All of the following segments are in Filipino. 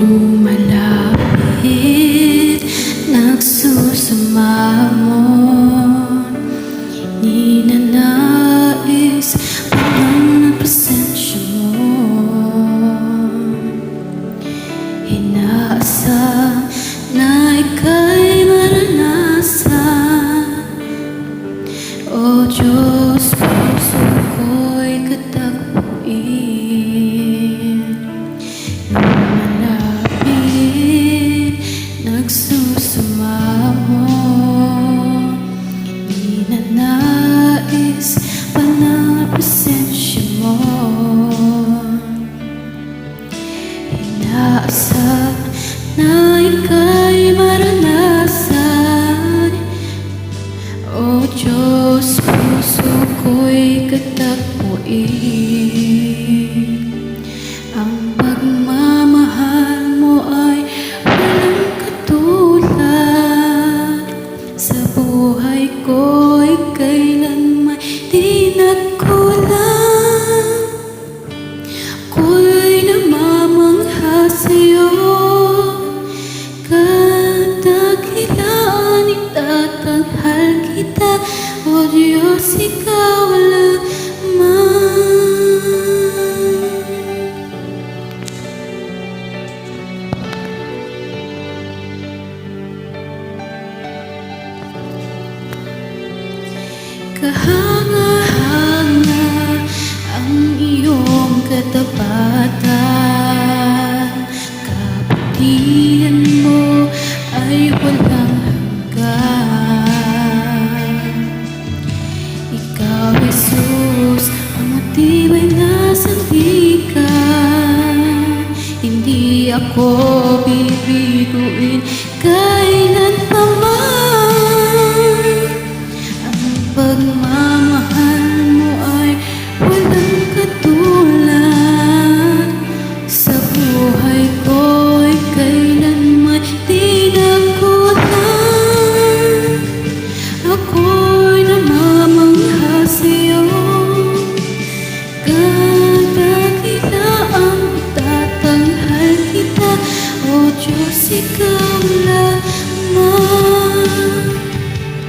lumalapit, nagsusumangon. Ninanais parang ang presensya mo. Inaasam na ika'y maranasan. O Diyos, puso ko'y katagpuin. Lumalapit, nagsusumamo. Ninanais pa ng presensya mo. Inaasam na ika'y maranasan. O Diyos, puso ko'y katagpuin. Ang pagmamahal mo ay walang katulad. Sa buhay ko'y kailanman di nagkulang. Ako'y namamangha sa'yo, kadakilaan itatanghal kita. O Diyos, ikaw lamang. Kahanga-hanga ang iyong katapatan. Kabutihan mo ay walang hanggan. Ikaw, Jesus, ang matibay na sandigan. Hindi ako bibiguin kailan pa man. Ang pagmamahal mo ay walang katulad. Sa buhay ko'y kailanman di nagkulang. Ako'y namamangha sa'yo, kadakilaan itatanghal kita. O Diyos, ikaw lamang.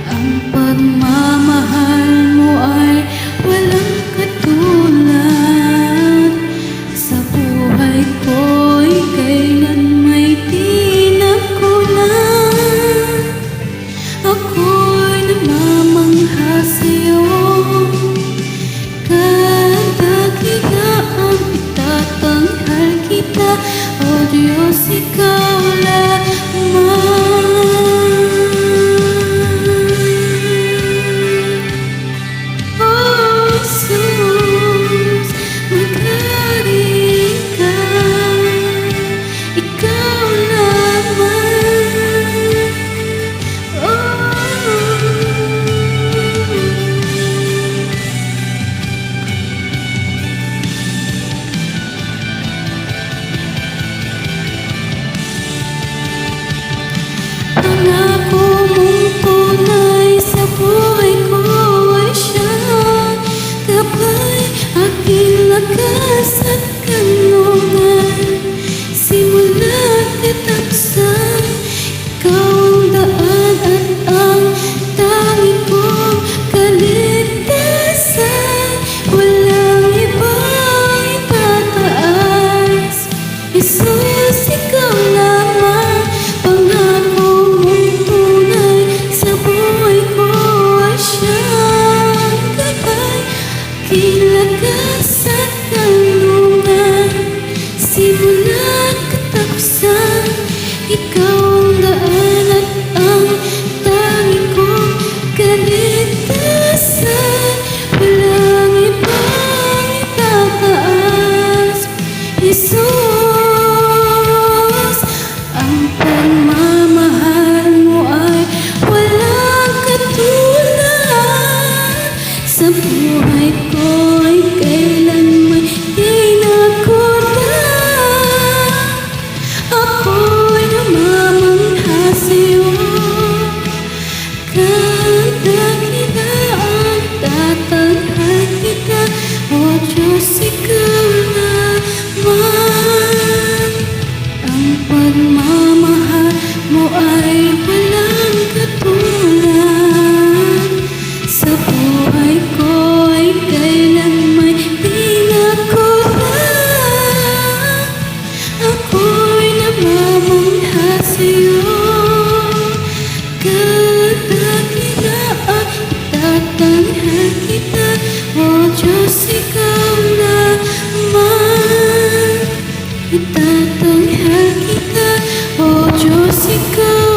Ang pagmamahal mo ay walang katulad. Sa buhay ko'y kailanman di nagkulang. Ako'y namamangha sa'yo, kadakilaan itatanghal kita. O Diyos, ikaw lamang. Oh, Jesus, maghari ka. Ikaw lamang. Oh, Diyos, ikaw